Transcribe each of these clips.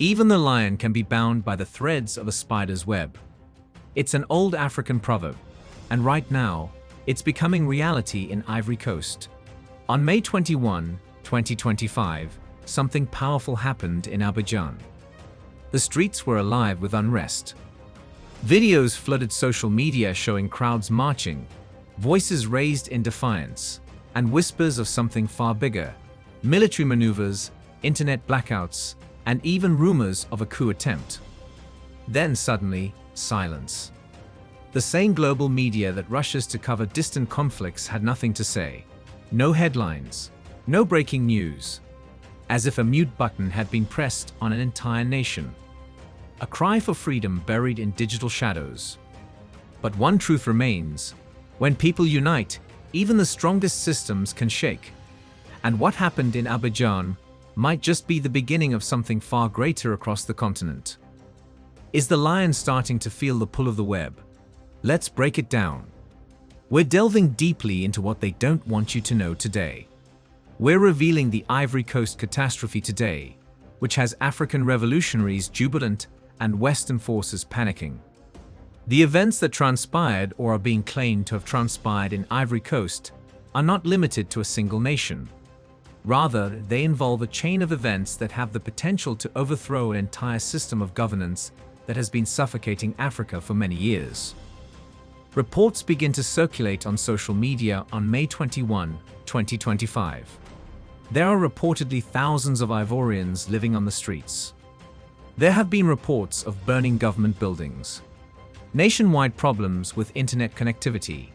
Even the lion can be bound by the threads of a spider's web. It's an old African proverb, and right now, it's becoming reality in Ivory Coast. On May 21, 2025, something powerful happened in Abidjan. The streets were alive with unrest. Videos flooded social media showing crowds marching, voices raised in defiance, and whispers of something far bigger: military maneuvers, internet blackouts, and even rumors of a coup attempt. Then suddenly, silence. The same global media that rushes to cover distant conflicts had nothing to say. No headlines, no breaking news. As if a mute button had been pressed on an entire nation. A cry for freedom buried in digital shadows. But one truth remains: when people unite, even the strongest systems can shake. And what happened in Abidjan might just be the beginning of something far greater across the continent. Is the lion starting to feel the pull of the web? Let's break it down. We're delving deeply into what they don't want you to know today. We're revealing the Ivory Coast catastrophe today, which has African revolutionaries jubilant and Western forces panicking. The events that transpired or are being claimed to have transpired in Ivory Coast are not limited to a single nation. Rather, they involve a chain of events that have the potential to overthrow an entire system of governance that has been suffocating Africa for many years. Reports begin to circulate on social media on May 21, 2025. There are reportedly thousands of Ivorians living on the streets. There have been reports of burning government buildings. Nationwide problems with internet connectivity.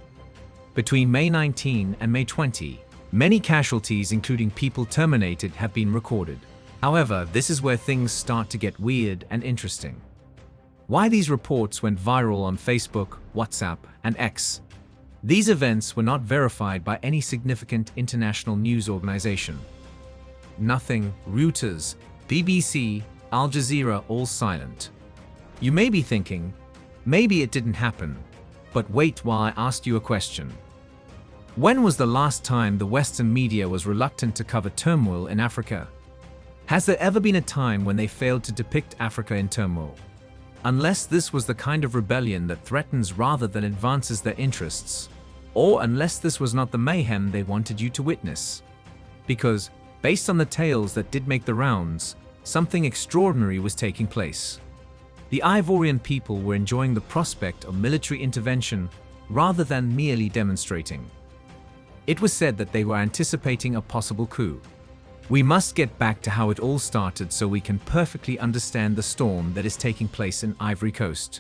Between May 19 and May 20, many casualties, including people terminated, have been recorded. However, this is where things start to get weird and interesting. Why these reports went viral on Facebook, WhatsApp, and X? These events were not verified by any significant international news organization. Nothing. Reuters, BBC, Al Jazeera, all silent. You may be thinking, maybe it didn't happen. But wait while I ask you a question. When was the last time the Western media was reluctant to cover turmoil in Africa? Has there ever been a time when they failed to depict Africa in turmoil? Unless this was the kind of rebellion that threatens rather than advances their interests. Or unless this was not the mayhem they wanted you to witness. Because, based on the tales that did make the rounds, something extraordinary was taking place. The Ivorian people were enjoying the prospect of military intervention rather than merely demonstrating. It was said that they were anticipating a possible coup. We must get back to how it all started so we can perfectly understand the storm that is taking place in Ivory Coast.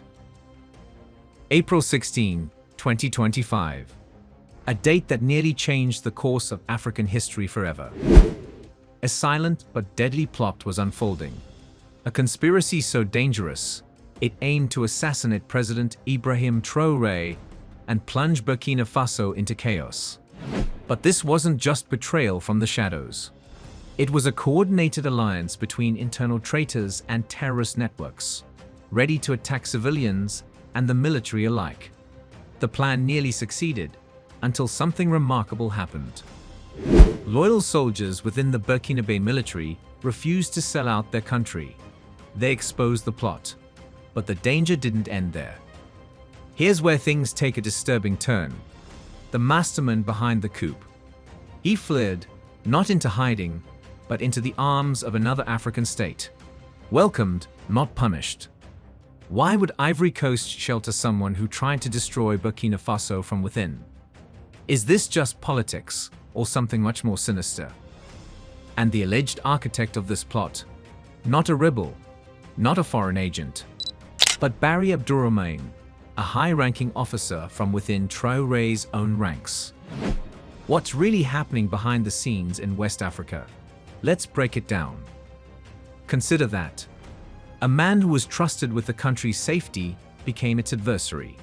April 16, 2025. A date that nearly changed the course of African history forever. A silent but deadly plot was unfolding. A conspiracy so dangerous, it aimed to assassinate President Ibrahim Traore and plunge Burkina Faso into chaos. But this wasn't just betrayal from the shadows. It was a coordinated alliance between internal traitors and terrorist networks, ready to attack civilians and the military alike. The plan nearly succeeded, until something remarkable happened. Loyal soldiers within the Burkinabe military refused to sell out their country. They exposed the plot. But the danger didn't end there. Here's where things take a disturbing turn. The mastermind behind the coup. He fled, not into hiding, but into the arms of another African state. Welcomed, not punished. Why would Ivory Coast shelter someone who tried to destroy Burkina Faso from within? Is this just politics, or something much more sinister? And the alleged architect of this plot? Not a rebel, not a foreign agent, but Barry Abdourahmane, a high-ranking officer from within Traore's own ranks. What's really happening behind the scenes in West Africa? Let's break it down. Consider that. A man who was trusted with the country's safety became its adversary.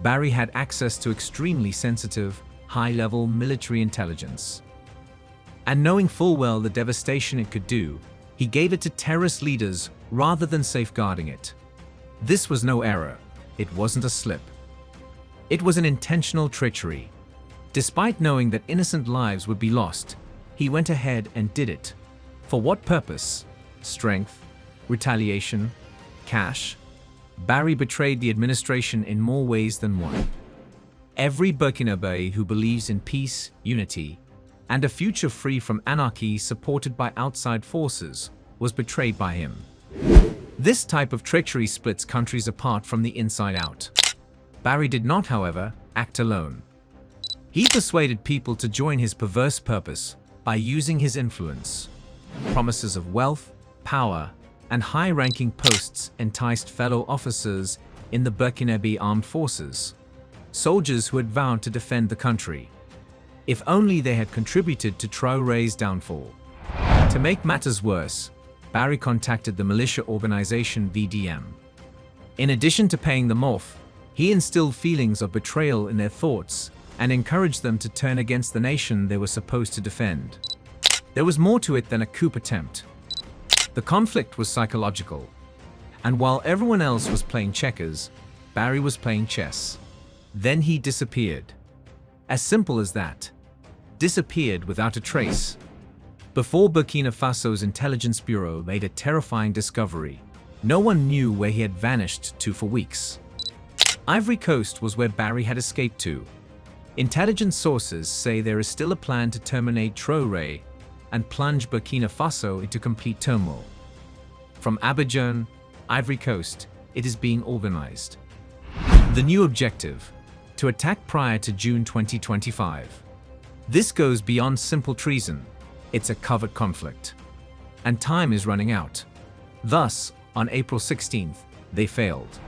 Barry had access to extremely sensitive, high-level military intelligence. And knowing full well the devastation it could do, he gave it to terrorist leaders rather than safeguarding it. This was no error. It wasn't a slip. It was an intentional treachery. Despite knowing that innocent lives would be lost, he went ahead and did it. For what purpose? Strength? retaliation, cash. Barry betrayed the administration in more ways than one. Every Burkinabe who believes in peace, unity, and a future free from anarchy supported by outside forces was betrayed by him. This type of treachery splits countries apart from the inside out. Barry did not, however, act alone. He persuaded people to join his perverse purpose by using his influence. Promises of wealth, power, and high-ranking posts enticed fellow officers in the Burkinabe armed forces, soldiers who had vowed to defend the country. If only they had contributed to Traore's downfall. To make matters worse, Barry contacted the militia organization VDM. In addition to paying them off, he instilled feelings of betrayal in their thoughts and encouraged them to turn against the nation they were supposed to defend. There was more to it than a coup attempt. The conflict was psychological, and while everyone else was playing checkers, Barry was playing chess. Then he disappeared. As simple as that. Disappeared without a trace. Before Burkina Faso's intelligence bureau made a terrifying discovery, no one knew where he had vanished to for weeks. Ivory Coast was where Barry had escaped to. Intelligence sources say there is still a plan to terminate Traore and plunge Burkina Faso into complete turmoil. From Abidjan, Ivory Coast, it is being organized. The new objective: to attack prior to June 2025. This goes beyond simple treason. It's a covert conflict. And time is running out. Thus, on April 16th, they failed.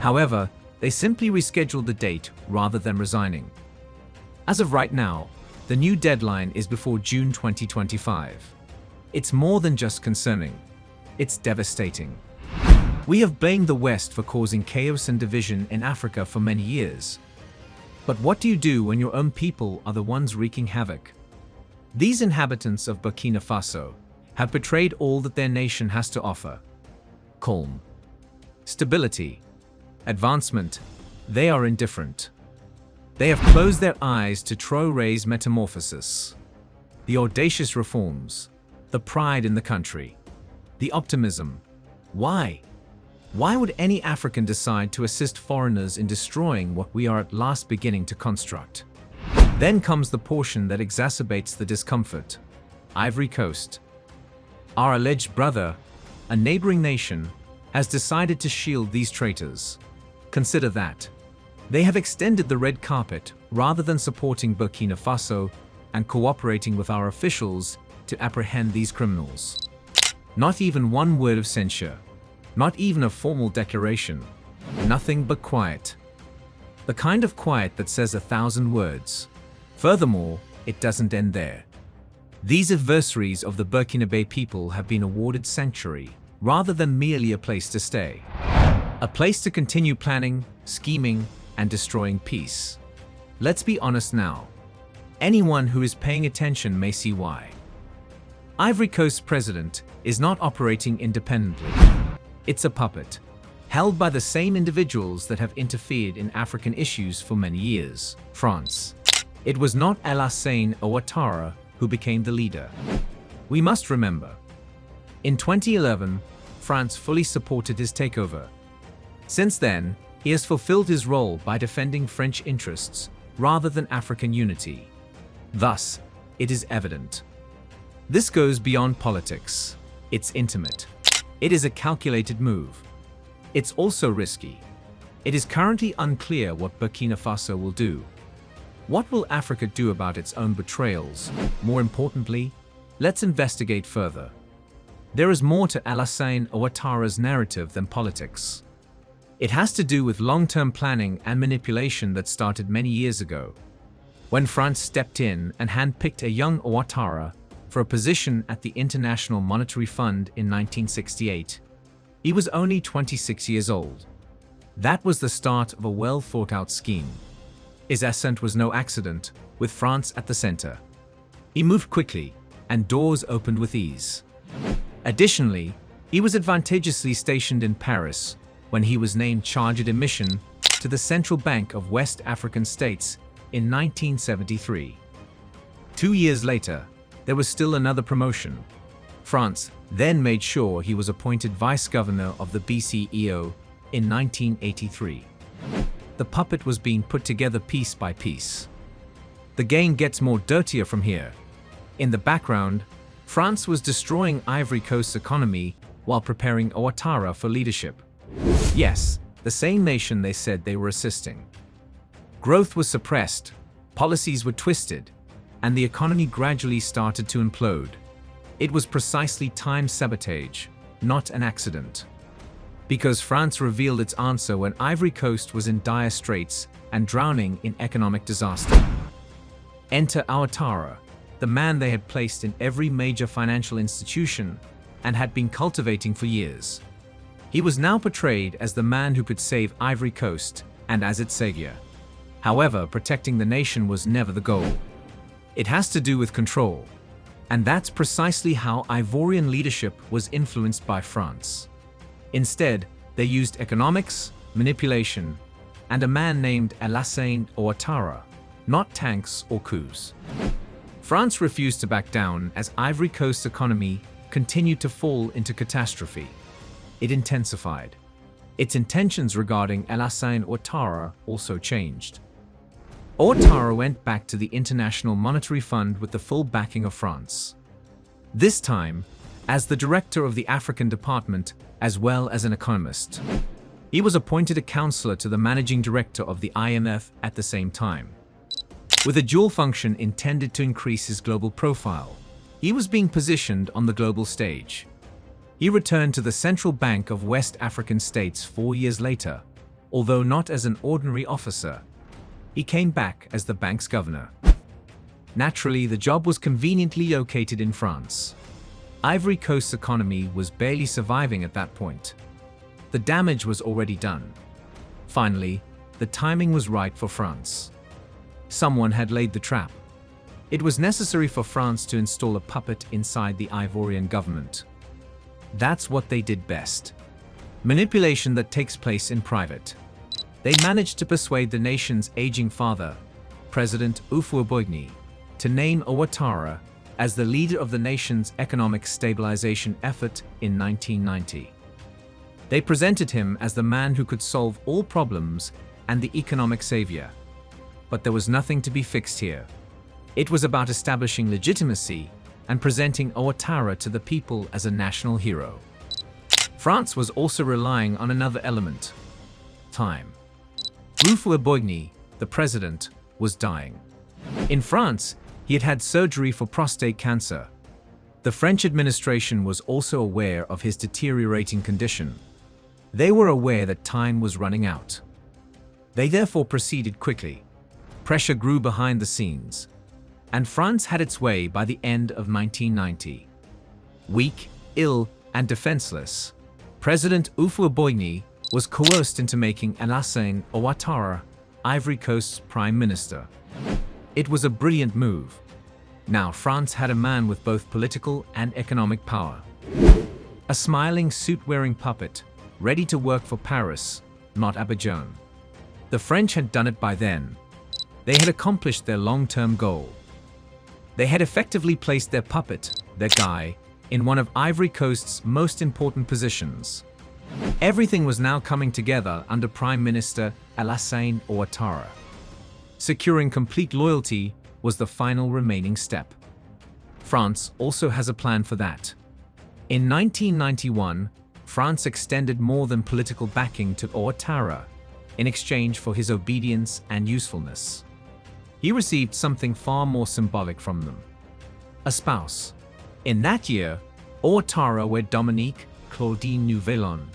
However, they simply rescheduled the date rather than resigning. As of right now, the new deadline is before June 2025. It's more than just concerning. It's devastating. We have blamed the West for causing chaos and division in Africa for many years. But what do you do when your own people are the ones wreaking havoc? These inhabitants of Burkina Faso have betrayed all that their nation has to offer. Calm, stability, advancement. They are indifferent. They have closed their eyes to Traore's metamorphosis. The audacious reforms, the pride in the country, the optimism. Why? Why would any African decide to assist foreigners in destroying what we are at last beginning to construct? Then comes the portion that exacerbates the discomfort. Ivory Coast. Our alleged brother, a neighboring nation, has decided to shield these traitors. Consider that. They have extended the red carpet rather than supporting Burkina Faso and cooperating with our officials to apprehend these criminals. Not even one word of censure. Not even a formal declaration. Nothing but quiet. The kind of quiet that says 1,000 words. Furthermore, it doesn't end there. These adversaries of the Burkinabe people have been awarded sanctuary rather than merely a place to stay. A place to continue planning, scheming, and destroying peace. Let's be honest now. Anyone who is paying attention may see why. Ivory Coast's president is not operating independently. It's a puppet, held by the same individuals that have interfered in African issues for many years. France. It was not Alassane Ouattara who became the leader. We must remember. In 2011, France fully supported his takeover. Since then, he has fulfilled his role by defending French interests rather than African unity. Thus, it is evident. This goes beyond politics. It's intimate. It is a calculated move. It's also risky. It is currently unclear what Burkina Faso will do. What will Africa do about its own betrayals? More importantly, let's investigate further. There is more to Alassane Ouattara's narrative than politics. It has to do with long-term planning and manipulation that started many years ago, when France stepped in and handpicked a young Ouattara for a position at the International Monetary Fund in 1968. He was only 26 years old. That was the start of a well-thought-out scheme. His ascent was no accident, with France at the center. He moved quickly, and doors opened with ease. Additionally, he was advantageously stationed in Paris when he was named chargé de mission to the Central Bank of West African States in 1973. 2 years later, there was still another promotion. France then made sure he was appointed vice-governor of the BCEO in 1983. The puppet was being put together piece by piece. The game gets more dirtier from here. In the background, France was destroying Ivory Coast's economy while preparing Ouattara for leadership. Yes, the same nation they said they were assisting. Growth was suppressed, policies were twisted, and the economy gradually started to implode. It was precisely time sabotage, not an accident. Because France revealed its answer when Ivory Coast was in dire straits and drowning in economic disaster. Enter Ouattara, the man they had placed in every major financial institution and had been cultivating for years. He was now portrayed as the man who could save Ivory Coast and as its savior. However, protecting the nation was never the goal. It has to do with control, and that's precisely how Ivorian leadership was influenced by France. Instead, they used economics, manipulation, and a man named Alassane Ouattara, not tanks or coups. France refused to back down as Ivory Coast's economy continued to fall into catastrophe. It intensified. Its intentions regarding Alassane Ouattara also changed. Ouattara went back to the International Monetary Fund with the full backing of France. This time, as the director of the African department as well as an economist. He was appointed a counselor to the managing director of the IMF at the same time. With a dual function intended to increase his global profile, he was being positioned on the global stage. He returned to the Central Bank of West African States 4 years later, although not as an ordinary officer. He came back as the bank's governor. Naturally, the job was conveniently located in France. Ivory Coast's economy was barely surviving at that point. The damage was already done. Finally, the timing was right for France. Someone had laid the trap. It was necessary for France to install a puppet inside the Ivorian government. That's what they did best. Manipulation that takes place in private. They managed to persuade the nation's aging father, President Houphouët-Boigny, to name Ouattara as the leader of the nation's economic stabilization effort in 1990. They presented him as the man who could solve all problems and the economic savior. But there was nothing to be fixed here. It was about establishing legitimacy and presenting Ouattara to the people as a national hero. France was also relying on another element: time. Houphouët-Boigny, the president, was dying. In France, he had had surgery for prostate cancer. The French administration was also aware of his deteriorating condition. They were aware that time was running out. They therefore proceeded quickly. Pressure grew behind the scenes, and France had its way by the end of 1990. Weak, ill, and defenseless, President Houphouët-Boigny was coerced into making Alassane Ouattara Ivory Coast's prime minister. It was a brilliant move. Now France had a man with both political and economic power. A smiling, suit-wearing puppet, ready to work for Paris, not Abidjan. The French had done it by then. They had accomplished their long-term goal. They had effectively placed their puppet, their guy, in one of Ivory Coast's most important positions. Everything was now coming together under Prime Minister Alassane Ouattara. Securing complete loyalty was the final remaining step. France also has a plan for that. In 1991, France extended more than political backing to Ouattara in exchange for his obedience and usefulness. He received something far more symbolic from them: a spouse. In that year, Ouattara wed Dominique Claudine Nouvelon,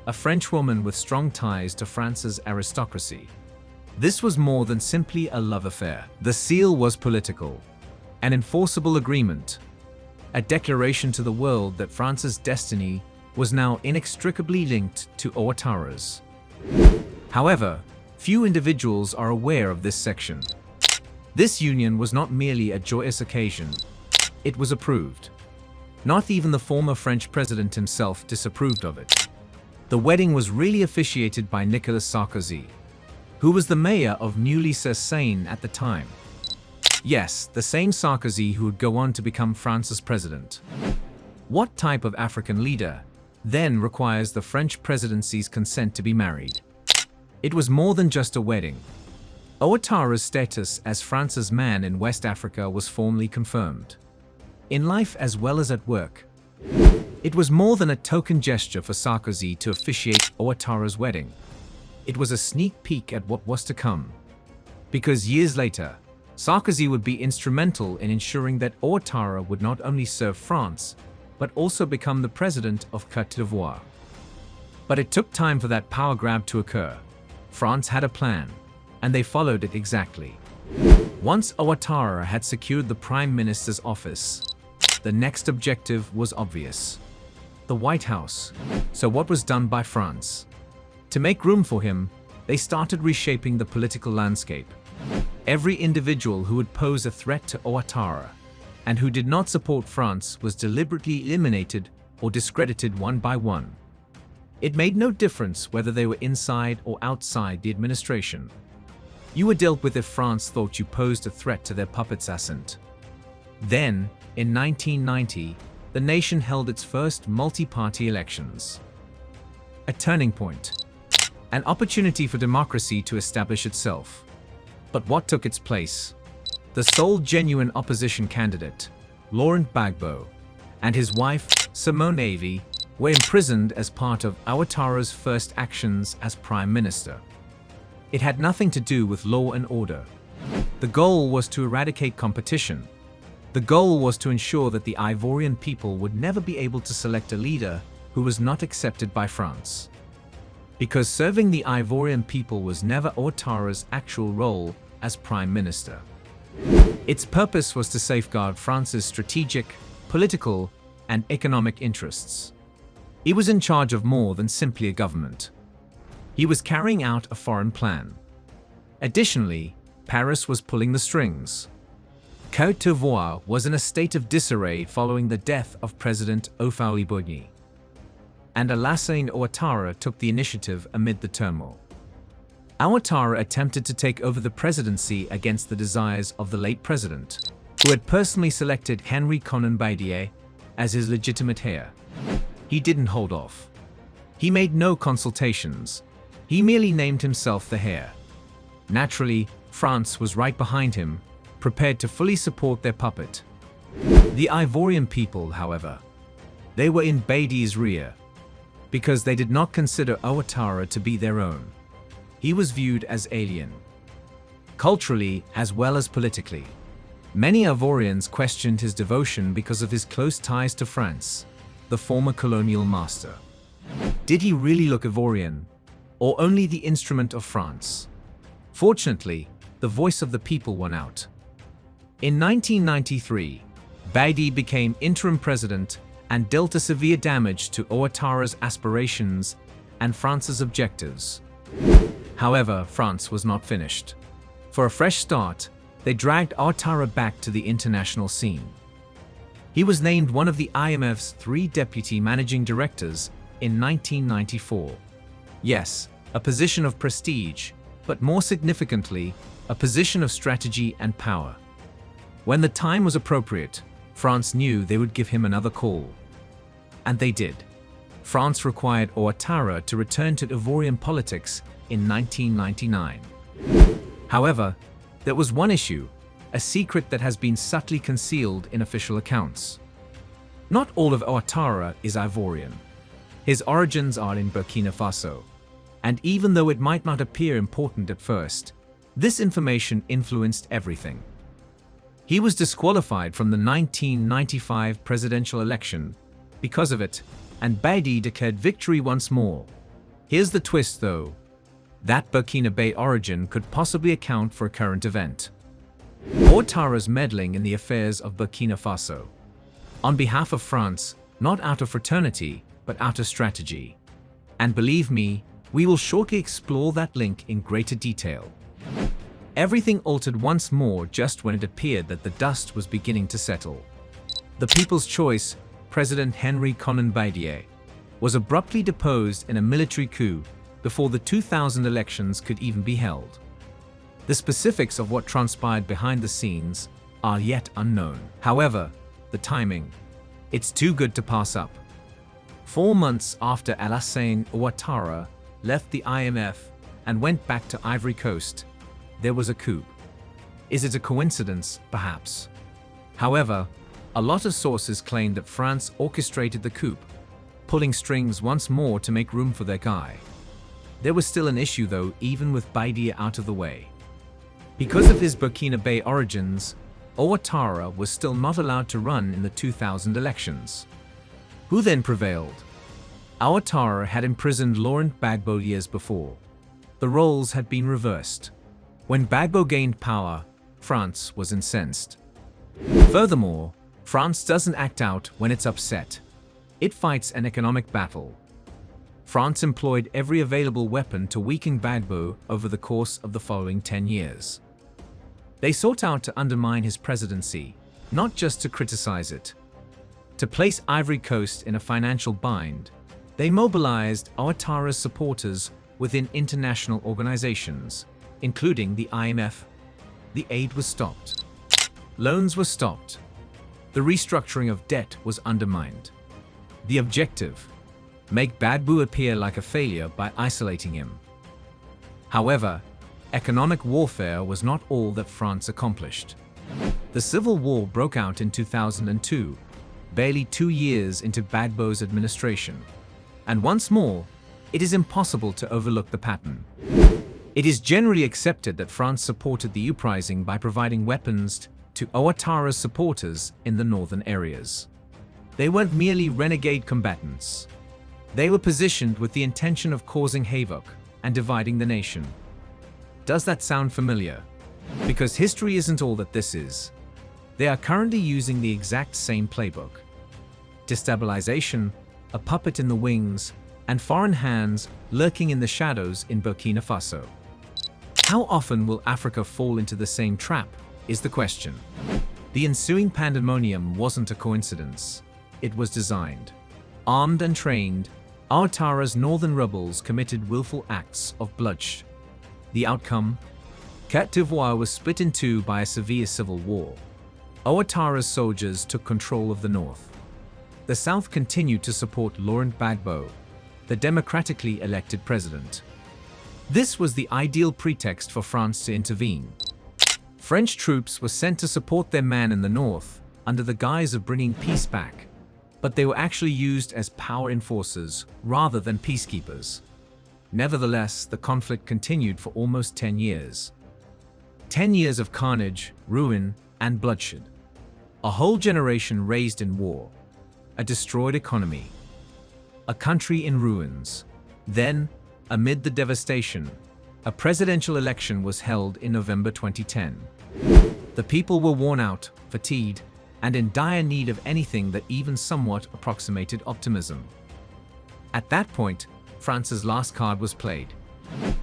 a French woman with strong ties to France's aristocracy. This was more than simply a love affair. The seal was political, an enforceable agreement, a declaration to the world that France's destiny was now inextricably linked to Ouattara's. However, few individuals are aware of this section. This union was not merely a joyous occasion, it was approved. Not even the former French president himself disapproved of it. The wedding was really officiated by Nicolas Sarkozy, who was the mayor of Neuilly-sur-Seine at the time. Yes, the same Sarkozy who would go on to become France's president. What type of African leader then requires the French presidency's consent to be married? It was more than just a wedding. Ouattara's status as France's man in West Africa was formally confirmed. In life as well as at work. It was more than a token gesture for Sarkozy to officiate Ouattara's wedding. It was a sneak peek at what was to come. Because years later, Sarkozy would be instrumental in ensuring that Ouattara would not only serve France, but also become the president of Côte d'Ivoire. But it took time for that power grab to occur. France had a plan, and they followed it exactly. Once Ouattara had secured the Prime Minister's office, the next objective was obvious: the White House. So what was done by France? To make room for him, they started reshaping the political landscape. Every individual who would pose a threat to Ouattara and who did not support France was deliberately eliminated or discredited one by one. It made no difference whether they were inside or outside the administration. You were dealt with if France thought you posed a threat to their puppet's ascent. Then, in 1990, the nation held its first multi-party elections. A turning point. An opportunity for democracy to establish itself. But what took its place? The sole genuine opposition candidate, Laurent Gbagbo, and his wife, Simone Veil, were imprisoned as part of Ouattara's first actions as Prime Minister. It had nothing to do with law and order. The goal was to eradicate competition. The goal was to ensure that the Ivorian people would never be able to select a leader who was not accepted by France. Because serving the Ivorian people was never Ouattara's actual role as Prime Minister. Its purpose was to safeguard France's strategic, political, and economic interests. He was in charge of more than simply a government. He was carrying out a foreign plan. Additionally, Paris was pulling the strings. Côte d'Ivoire was in a state of disarray following the death of President Houphouët-Boigny. And Alassane Ouattara took the initiative amid the turmoil. Ouattara attempted to take over the presidency against the desires of the late president, who had personally selected Henri Konan Bédié as his legitimate heir. He didn't hold off. He made no consultations. He merely named himself the heir. Naturally, France was right behind him, prepared to fully support their puppet. The Ivorian people, however, they were in Bédié's rear, because they did not consider Ouattara to be their own. He was viewed as alien, culturally as well as politically. Many Ivorians questioned his devotion because of his close ties to France, the former colonial master. Did he really look Ivorian, or only the instrument of France? Fortunately, the voice of the people won out. In 1993, Bédié became interim president and dealt a severe damage to Ouattara's aspirations and France's objectives. However, France was not finished. For a fresh start, they dragged Ouattara back to the international scene. He was named one of the IMF's 3 deputy managing directors in 1994. Yes, a position of prestige, but more significantly, a position of strategy and power. When the time was appropriate, France knew they would give him another call. And they did. France required Ouattara to return to Ivorian politics in 1999. However, there was one issue, a secret that has been subtly concealed in official accounts. Not all of Ouattara is Ivorian. His origins are in Burkina Faso. And even though it might not appear important at first, this information influenced everything. He was disqualified from the 1995 presidential election because of it, and Bédié declared victory once more. Here's the twist though. That Burkina origin could possibly account for a current event. Ouattara's meddling in the affairs of Burkina Faso. On behalf of France, not out of fraternity, but out of strategy. And believe me, we will shortly explore that link in greater detail. Everything altered once more just when it appeared that the dust was beginning to settle. The People's Choice, President Henri Konan Bédié, was abruptly deposed in a military coup before the 2000 elections could even be held. The specifics of what transpired behind the scenes are yet unknown. However, the timing. It's too good to pass up. 4 months after Alassane Ouattara left the IMF and went back to Ivory Coast, there was a coup. Is it a coincidence? Perhaps. However, a lot of sources claim that France orchestrated the coup, pulling strings once more to make room for their guy. There was still an issue though, even with Baidia out of the way. Because of his Burkinabe origins, Ouattara was still not allowed to run in the 2000 elections. Who then prevailed? Ouattara had imprisoned Laurent Gbagbo years before. The roles had been reversed. When Gbagbo gained power, France was incensed. Furthermore, France doesn't act out when it's upset. It fights an economic battle. France employed every available weapon to weaken Gbagbo over the course of the following 10 years. They sought out to undermine his presidency, not just to criticize it. To place Ivory Coast in a financial bind, they mobilized Ouattara's supporters within international organizations, including the IMF. The aid was stopped. Loans were stopped. The restructuring of debt was undermined. The objective: make Gbagbo appear like a failure by isolating him. However, economic warfare was not all that France accomplished. The civil war broke out in 2002, barely 2 years into Gbagbo's administration. And once more, it is impossible to overlook the pattern. It is generally accepted that France supported the uprising by providing weapons to Ouattara's supporters in the northern areas. They weren't merely renegade combatants. They were positioned with the intention of causing havoc and dividing the nation. Does that sound familiar? Because history isn't all that this is. They are currently using the exact same playbook. Destabilization, a puppet in the wings, and foreign hands lurking in the shadows in Burkina Faso. How often will Africa fall into the same trap, is the question. The ensuing pandemonium wasn't a coincidence. It was designed. Armed and trained, Ouattara's northern rebels committed willful acts of bloodshed. The outcome? Côte d'Ivoire was split in two by a severe civil war. Ouattara's soldiers took control of the north. The south continued to support Laurent Gbagbo, the democratically elected president. This was the ideal pretext for France to intervene. French troops were sent to support their man in the north under the guise of bringing peace back, but they were actually used as power enforcers rather than peacekeepers. Nevertheless, the conflict continued for almost 10 years. 10 years of carnage, ruin, and bloodshed. A whole generation raised in war. A destroyed economy. A country in ruins. Then, amid the devastation, a presidential election was held in November 2010. The people were worn out, fatigued, and in dire need of anything that even somewhat approximated optimism. At that point, France's last card was played.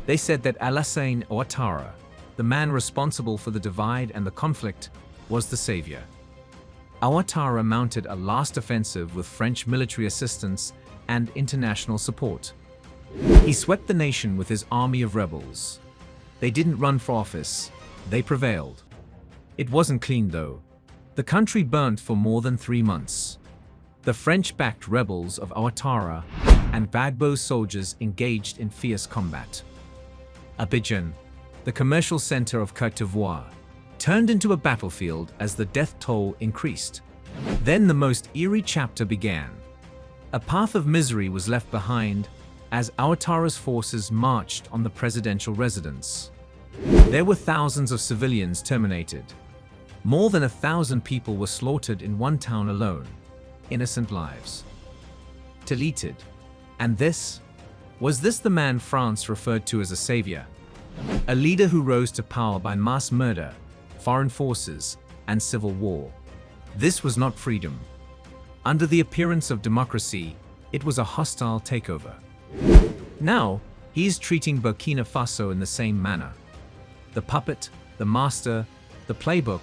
They said that Alassane Ouattara, the man responsible for the divide and the conflict, was the savior. Ouattara mounted a last offensive with French military assistance and international support. He swept the nation with his army of rebels. They didn't run for office, they prevailed. It wasn't clean though. The country burnt for more than 3 months. The French-backed rebels of Ouattara and Gbagbo's soldiers engaged in fierce combat. Abidjan, the commercial center of Côte d'Ivoire, turned into a battlefield as the death toll increased. Then the most eerie chapter began. A path of misery was left behind as Ouattara's forces marched on the presidential residence. There were thousands of civilians terminated. More than 1,000 people were slaughtered in one town alone. Innocent lives. Deleted. And this? Was this the man France referred to as a savior? A leader who rose to power by mass murder, foreign forces, and civil war. This was not freedom. Under the appearance of democracy, it was a hostile takeover. Now, he is treating Burkina Faso in the same manner. The puppet, the master, the playbook,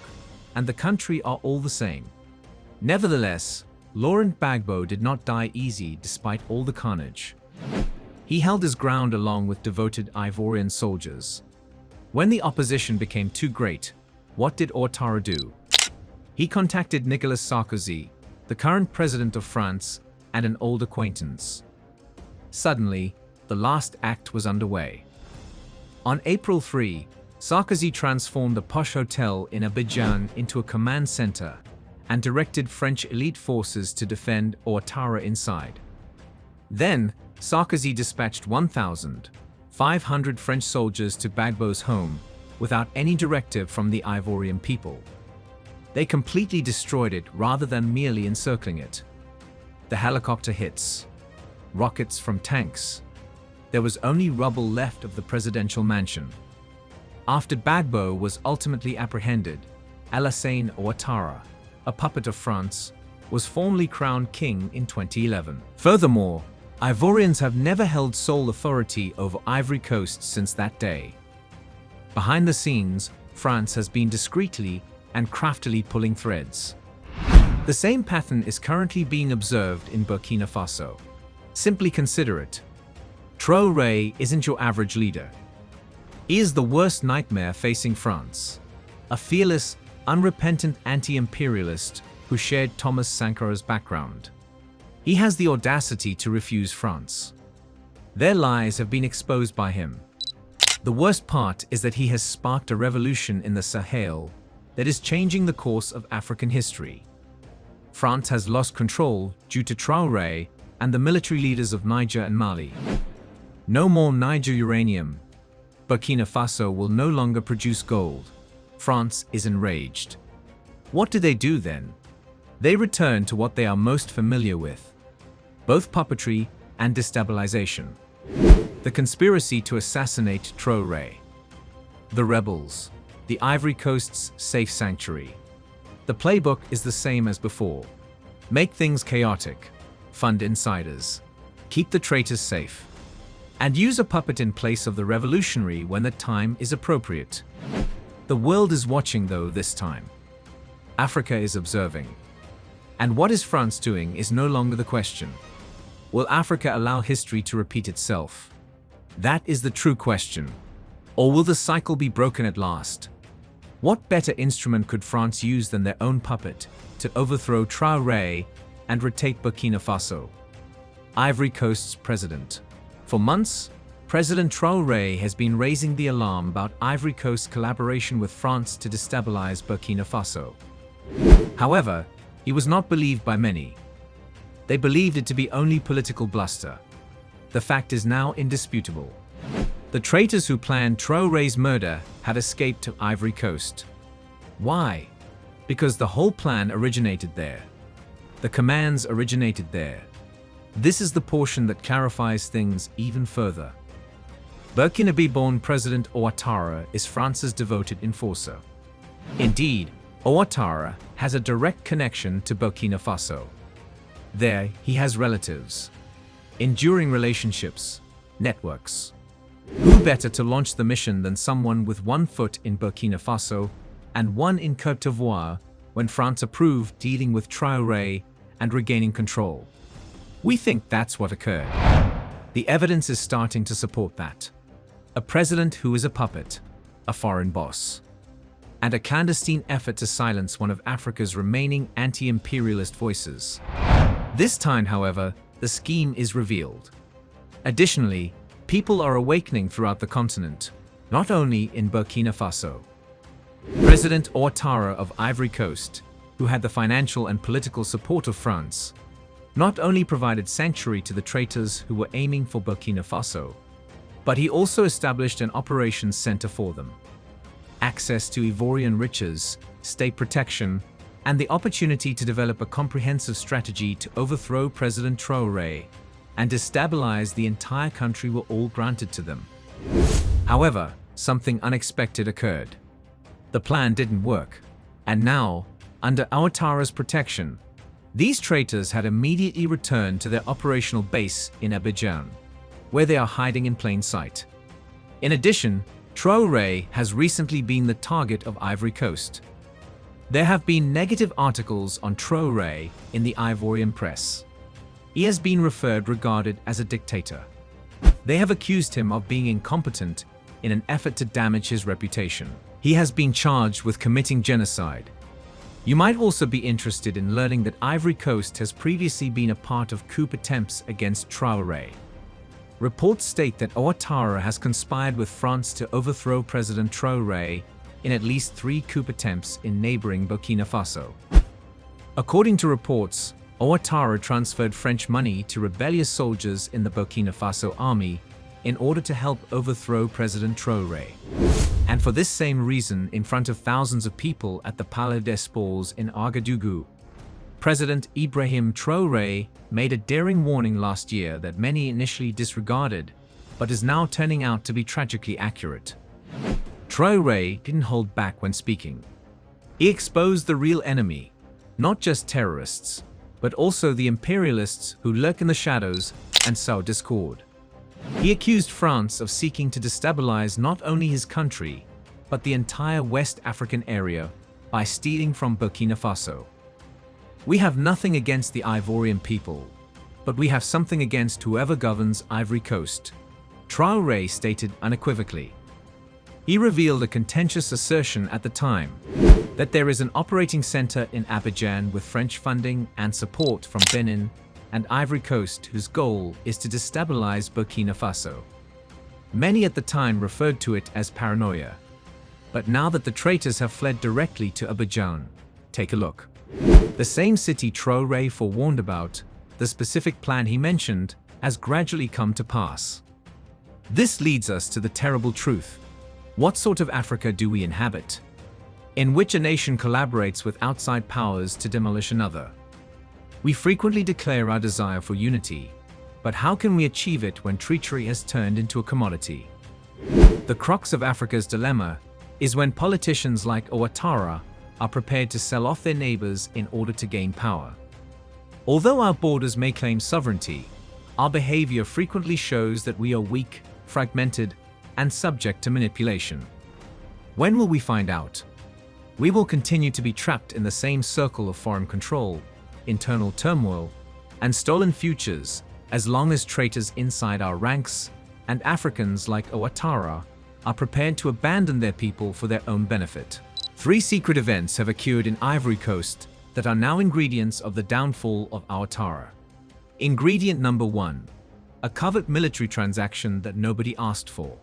and the country are all the same. Nevertheless, Laurent Gbagbo did not die easy despite all the carnage. He held his ground along with devoted Ivorian soldiers. When the opposition became too great, what did Ouattara do? He contacted Nicolas Sarkozy, the current president of France, and an old acquaintance. Suddenly, the last act was underway. On April 3, Sarkozy transformed a posh hotel in Abidjan into a command center and directed French elite forces to defend Ouattara inside. Then, Sarkozy dispatched 1,500 French soldiers to Gbagbo's home without any directive from the Ivorian people. They completely destroyed it rather than merely encircling it. The helicopter hits, rockets from tanks. There was only rubble left of the presidential mansion. After Gbagbo was ultimately apprehended, Alassane Ouattara, a puppet of France, was formally crowned king in 2011. Furthermore, Ivorians have never held sole authority over Ivory Coast since that day. Behind the scenes, France has been discreetly and craftily pulling threads. The same pattern is currently being observed in Burkina Faso. Simply consider it. Traore isn't your average leader. He is the worst nightmare facing France. A fearless, unrepentant anti-imperialist who shared Thomas Sankar's background. He has the audacity to refuse France. Their lies have been exposed by him. The worst part is that he has sparked a revolution in the Sahel that is changing the course of African history. France has lost control due to Traore and the military leaders of Niger and Mali. No more Niger uranium. Burkina Faso will no longer produce gold. France is enraged. What do they do then? They return to what they are most familiar with, both puppetry and destabilization. The conspiracy to assassinate Traore. The rebels, the Ivory Coast's safe sanctuary. The playbook is the same as before. Make things chaotic, fund insiders, keep the traitors safe, and use a puppet in place of the revolutionary when the time is appropriate. The world is watching though this time. Africa is observing. And what is France doing is no longer the question. Will Africa allow history to repeat itself? That is the true question. Or will the cycle be broken at last? What better instrument could France use than their own puppet to overthrow Traore and retake Burkina Faso, Ivory Coast's president? For months, President Traore has been raising the alarm about Ivory Coast's collaboration with France to destabilize Burkina Faso. However, he was not believed by many. They believed it to be only political bluster. The fact is now indisputable. The traitors who planned Traore's murder had escaped to Ivory Coast. Why? Because the whole plan originated there. The commands originated there. This is the portion that clarifies things even further. Burkinabe-born President Ouattara is France's devoted enforcer. Indeed, Ouattara has a direct connection to Burkina Faso. There, he has relatives, enduring relationships, networks. Who better to launch the mission than someone with one foot in Burkina Faso and one in Côte d'Ivoire when France approved dealing with Traore and regaining control? We think that's what occurred. The evidence is starting to support that. A president who is a puppet, a foreign boss, and a clandestine effort to silence one of Africa's remaining anti-imperialist voices. This time, however, the scheme is revealed. Additionally, people are awakening throughout the continent, not only in Burkina Faso. President Ouattara of Ivory Coast, who had the financial and political support of France, not only provided sanctuary to the traitors who were aiming for Burkina Faso, but he also established an operations center for them. Access to Ivorian riches, state protection, and the opportunity to develop a comprehensive strategy to overthrow President Traore and destabilize the entire country were all granted to them. However, something unexpected occurred. The plan didn't work, and now, under Ouattara's protection, these traitors had immediately returned to their operational base in Abidjan, where they are hiding in plain sight. In addition, Traore has recently been the target of Ivory Coast. There have been negative articles on Traore in the Ivorian press. He has been regarded as a dictator. They have accused him of being incompetent in an effort to damage his reputation. He has been charged with committing genocide. You might also be interested in learning that Ivory Coast has previously been a part of coup attempts against Traore. Reports state that Ouattara has conspired with France to overthrow President Traore in at least 3 coup attempts in neighboring Burkina Faso. According to reports, Ouattara transferred French money to rebellious soldiers in the Burkina Faso army in order to help overthrow President Traore. And for this same reason, in front of thousands of people at the Palais des Sports in Ouagadougou, President Ibrahim Traore made a daring warning last year that many initially disregarded, but is now turning out to be tragically accurate. Traore didn't hold back when speaking. He exposed the real enemy, not just terrorists, but also the imperialists who lurk in the shadows and sow discord. He accused France of seeking to destabilize not only his country, but the entire West African area by stealing from Burkina Faso. We have nothing against the Ivorian people, but we have something against whoever governs Ivory Coast, Traore stated unequivocally. He revealed a contentious assertion at the time that there is an operating center in Abidjan with French funding and support from Benin and Ivory Coast whose goal is to destabilize Burkina Faso. Many at the time referred to it as paranoia. But now that the traitors have fled directly to Abidjan, take a look. The same city Traore forewarned about, the specific plan he mentioned, has gradually come to pass. This leads us to the terrible truth. What sort of Africa do we inhabit? In which a nation collaborates with outside powers to demolish another. We frequently declare our desire for unity, but how can we achieve it when treachery has turned into a commodity? The crux of Africa's dilemma is when politicians like Ouattara are prepared to sell off their neighbors in order to gain power. Although our borders may claim sovereignty, our behavior frequently shows that we are weak, fragmented, and subject to manipulation. When will we find out? We will continue to be trapped in the same circle of foreign control, internal turmoil, and stolen futures as long as traitors inside our ranks and Africans like Ouattara are prepared to abandon their people for their own benefit. 3 secret events have occurred in Ivory Coast that are now ingredients of the downfall of Ouattara. Ingredient number 1. A covert military transaction that nobody asked for.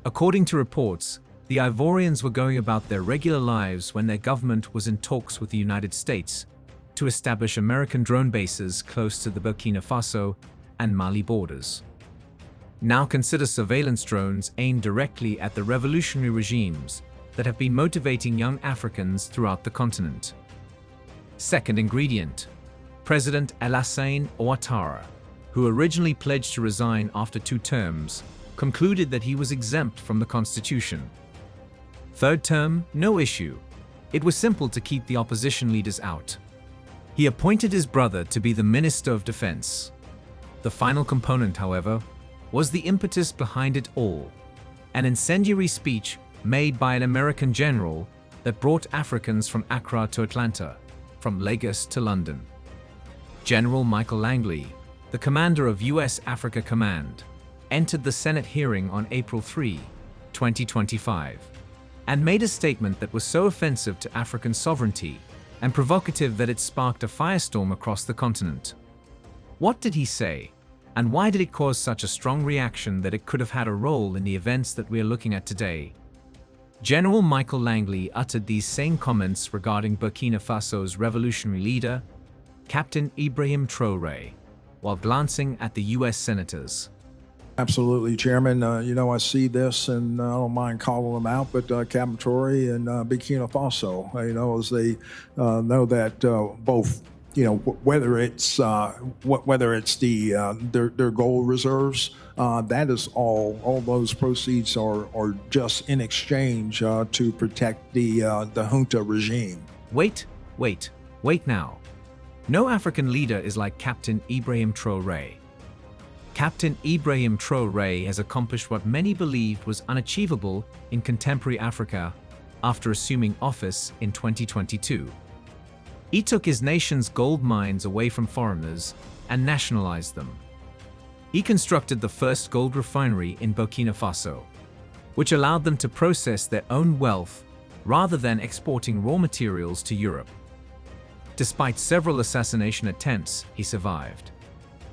According to reports, the Ivorians were going about their regular lives when their government was in talks with the United States to establish American drone bases close to the Burkina Faso and Mali borders. Now consider surveillance drones aimed directly at the revolutionary regimes that have been motivating young Africans throughout the continent. Second ingredient, President Alassane Ouattara, who originally pledged to resign after 2 terms, concluded that he was exempt from the constitution. Third term, no issue. It was simple to keep the opposition leaders out. He appointed his brother to be the Minister of Defense. The final component, however, was the impetus behind it all, an incendiary speech made by an American general that brought Africans from Accra to Atlanta, from Lagos to London. General Michael Langley, the commander of U.S. Africa Command, entered the Senate hearing on April 3, 2025, and made a statement that was so offensive to African sovereignty and provocative that it sparked a firestorm across the continent. What did he say, and why did it cause such a strong reaction that it could have had a role in the events that we are looking at today? General Michael Langley uttered these same comments regarding Burkina Faso's revolutionary leader, Captain Ibrahim Traore, while glancing at the U.S. senators. Absolutely, Chairman. I see this, and I don't mind calling them out, but Captain Traore and Burkina Faso, as they know that both, whether it's their gold reserves, that is all those proceeds are just in exchange to protect the junta regime. Wait now. No African leader is like Captain Ibrahim Traore. Captain Ibrahim Traore has accomplished what many believed was unachievable in contemporary Africa after assuming office in 2022. He took his nation's gold mines away from foreigners and nationalized them. He constructed the first gold refinery in Burkina Faso, which allowed them to process their own wealth rather than exporting raw materials to Europe. Despite several assassination attempts, he survived.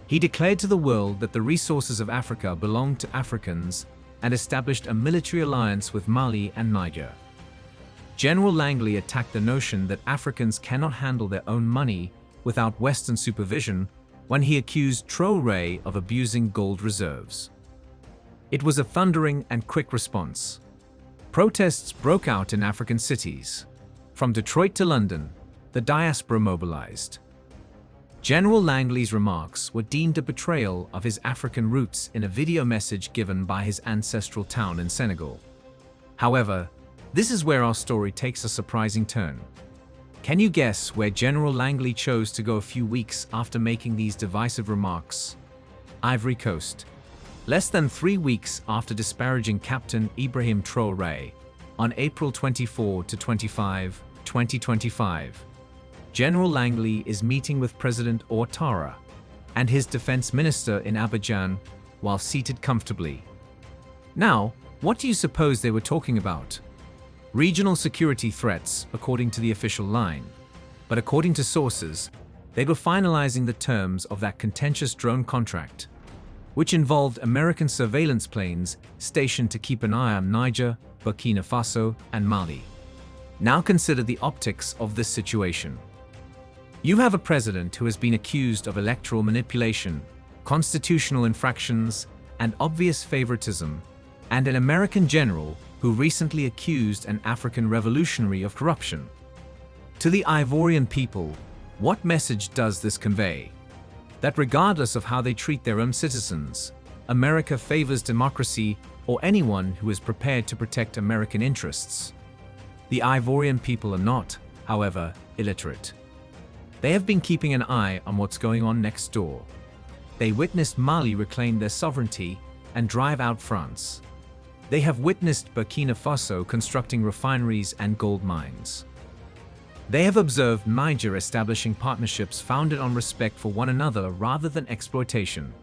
He declared to the world that the resources of Africa belonged to Africans and established a military alliance with Mali and Niger. General Langley attacked the notion that Africans cannot handle their own money without Western supervision when he accused Traore of abusing gold reserves. It was a thundering and quick response. Protests broke out in African cities. From Detroit to London, the diaspora mobilized. General Langley's remarks were deemed a betrayal of his African roots in a video message given by his ancestral town in Senegal. However, this is where our story takes a surprising turn. Can you guess where General Langley chose to go a few weeks after making these divisive remarks? Ivory Coast. Less than 3 weeks after disparaging Captain Ibrahim Traore, on April 24 to 25, 2025, General Langley is meeting with President Ouattara and his defense minister in Abidjan while seated comfortably. Now, what do you suppose they were talking about? Regional security threats, according to the official line. But according to sources, they were finalizing the terms of that contentious drone contract, which involved American surveillance planes stationed to keep an eye on Niger, Burkina Faso, and Mali. Now consider the optics of this situation. You have a president who has been accused of electoral manipulation, constitutional infractions, and obvious favoritism, and an American general who recently accused an African revolutionary of corruption. To the Ivorian people, what message does this convey? That regardless of how they treat their own citizens, America favors democracy or anyone who is prepared to protect American interests. The Ivorian people are not, however, illiterate. They have been keeping an eye on what's going on next door. They witnessed Mali reclaim their sovereignty and drive out France. They have witnessed Burkina Faso constructing refineries and gold mines. They have observed Niger establishing partnerships founded on respect for one another rather than exploitation.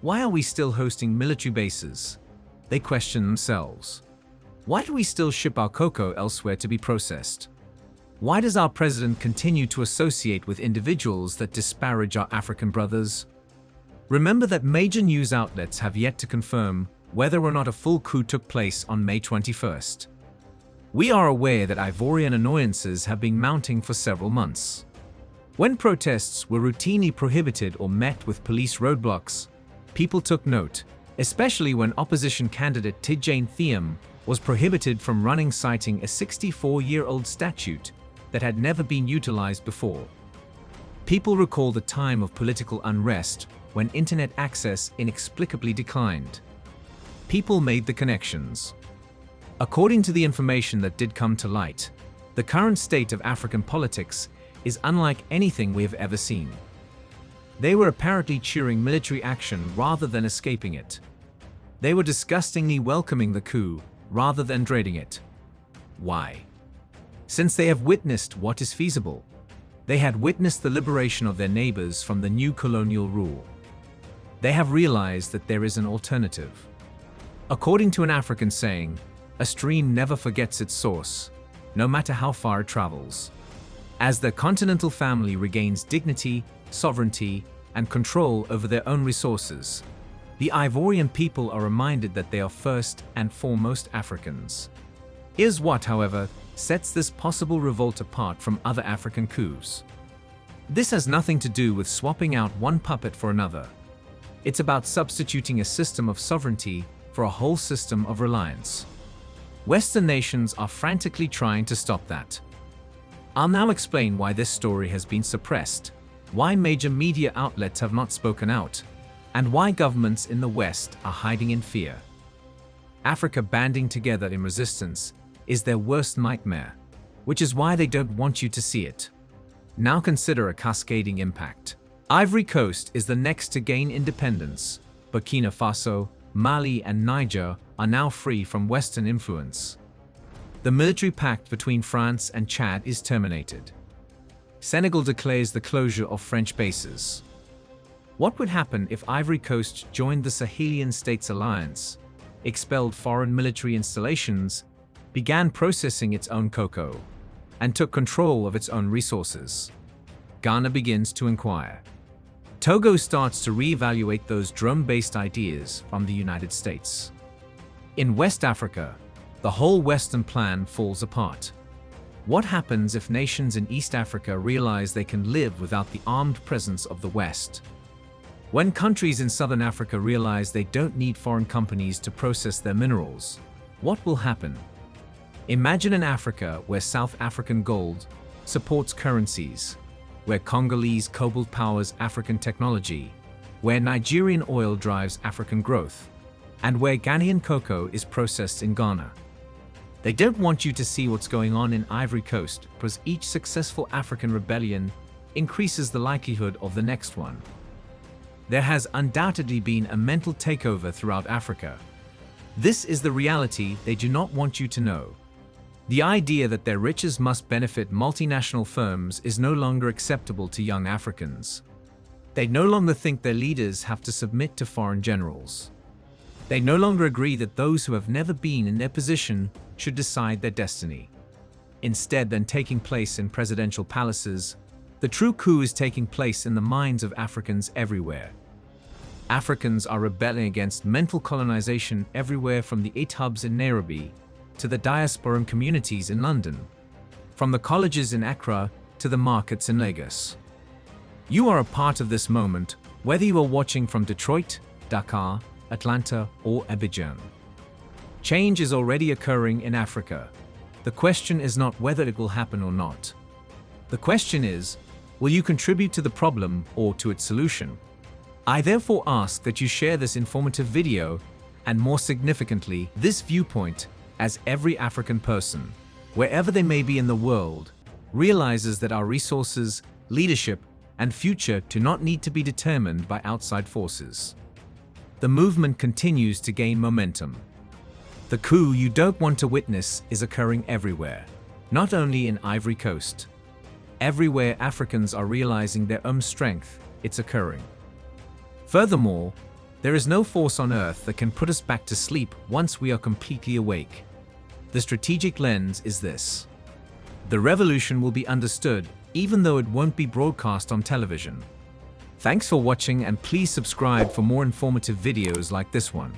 Why are we still hosting military bases? They question themselves. Why do we still ship our cocoa elsewhere to be processed? Why does our president continue to associate with individuals that disparage our African brothers? Remember that major news outlets have yet to confirm whether or not a full coup took place on May 21st. We are aware that Ivorian annoyances have been mounting for several months. When protests were routinely prohibited or met with police roadblocks, people took note, especially when opposition candidate Tidjane Thiam was prohibited from running citing a 64-year-old statute that had never been utilized before. People recall the time of political unrest when internet access inexplicably declined. People made the connections. According to the information that did come to light, the current state of African politics is unlike anything we have ever seen. They were apparently cheering military action rather than escaping it. They were disgustingly welcoming the coup rather than dreading it. Why? Since they have witnessed what is feasible. They had witnessed the liberation of their neighbors from the new colonial rule. They have realized that there is an alternative. According to an African saying, a stream never forgets its source, no matter how far it travels. As the continental family regains dignity, sovereignty, and control over their own resources, the Ivorian people are reminded that they are first and foremost Africans. Here's what, however, sets this possible revolt apart from other African coups. This has nothing to do with swapping out one puppet for another. It's about substituting a system of sovereignty for a whole system of reliance. Western nations are frantically trying to stop that. I'll now explain why this story has been suppressed, why major media outlets have not spoken out, and why governments in the West are hiding in fear. Africa banding together in resistance is their worst nightmare, which is why they don't want you to see it. Now consider a cascading impact. Ivory Coast is the next to gain independence. Burkina Faso, Mali, and Niger are now free from Western influence. The military pact between France and Chad is terminated. Senegal declares the closure of French bases. What would happen if Ivory Coast joined the Sahelian States Alliance, expelled foreign military installations, began processing its own cocoa and took control of its own resources. Ghana begins to inquire. Togo starts to reevaluate those drum-based ideas from the United States. In West Africa, the whole Western plan falls apart. What happens if nations in East Africa realize they can live without the armed presence of the West? When countries in Southern Africa realize they don't need foreign companies to process their minerals, what will happen? Imagine an Africa where South African gold supports currencies, where Congolese cobalt powers African technology, where Nigerian oil drives African growth, and where Ghanaian cocoa is processed in Ghana. They don't want you to see what's going on in Ivory Coast, because each successful African rebellion increases the likelihood of the next one. There has undoubtedly been a mental takeover throughout Africa. This is the reality they do not want you to know. The idea that their riches must benefit multinational firms is no longer acceptable to young Africans. They no longer think their leaders have to submit to foreign generals. They no longer agree that those who have never been in their position should decide their destiny. Instead than taking place in presidential palaces, the true coup is taking place in the minds of Africans everywhere. Africans are rebelling against mental colonization everywhere, from the 8 hubs in Nairobi to the diasporan communities in London, from the colleges in Accra to the markets in Lagos. You are a part of this moment, whether you are watching from Detroit, Dakar, Atlanta, or Abidjan. Change is already occurring in Africa. The question is not whether it will happen or not. The question is, will you contribute to the problem or to its solution? I therefore ask that you share this informative video, and more significantly, this viewpoint, as every African person, wherever they may be in the world, realizes that our resources, leadership, and future do not need to be determined by outside forces. The movement continues to gain momentum. The coup you don't want to witness is occurring everywhere, not only in Ivory Coast. Everywhere Africans are realizing their own strength, it's occurring. Furthermore, there is no force on earth that can put us back to sleep once we are completely awake. The strategic lens is this: the revolution will be understood even though it won't be broadcast on television. Thanks for watching, and please subscribe for more informative videos like this one.